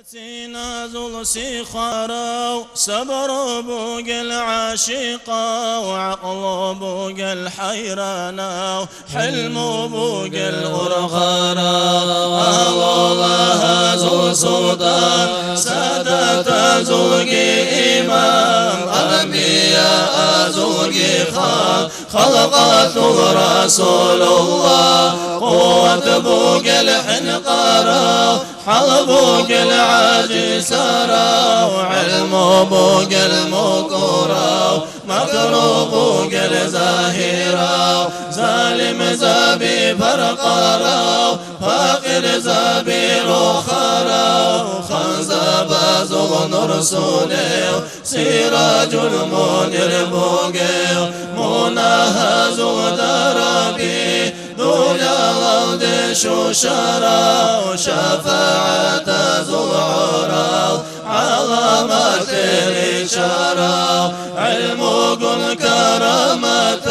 نازل سيخارو صبر بوق العاشقة وعقل بوق الحيرانة حلم بوق الغرغرة الله زو سلطان سادة زوجي إمام أنبياء زوجي خلقت رسول الله قوة بوق الحنقرة حل بوق العاجسرة وعلم بوق المكرة مكر بوق الزاهرة ظالم زابي فرقرة فاقر زابي رخرة خنزب زغن رسوله سراج المنير بوقه مناهز دربي دولا غود شوشرا وشفاعة زغورا عظمة الإشارة علم قل كرامة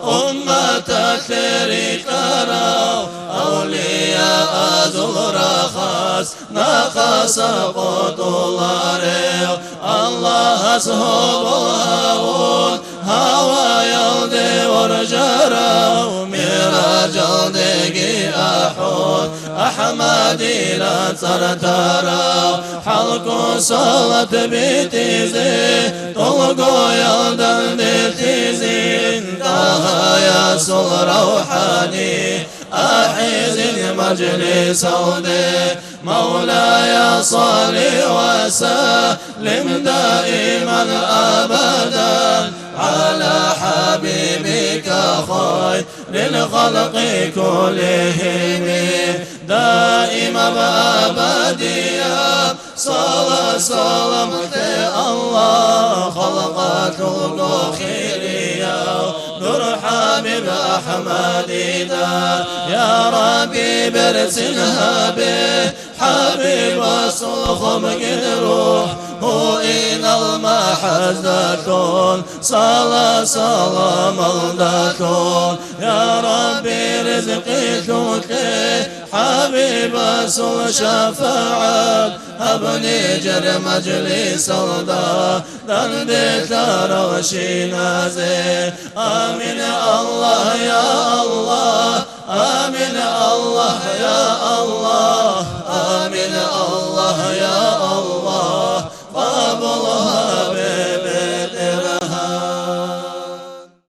أمة تركرا أولياء زغرا خاص نقص قطولاري الله أصحاب الهون هوا يلدي ورجرا وميراج الدقي أحود أحمدي لا ترترى حلق صلاة بيتيزي طلقوا يلدن بيتيزي انتهى يا سل روحاني أحيز المجلس ودي مولاي صل وسلم دائما أبدا على حبيبك خير للخلق كلهم دائما أبديا صلاة سلامك الله خلقت الخيرية نور حبيب أحمدنا يا ربي برسلها به حبيب الصخم روح هو إن المحزة سلام الدكون يا ربي رزقي توكي حبيب الصل شفاعة أبني جر مجلس الله ذنبي ترغشي نازي آمين الله يا الله آمين الله يا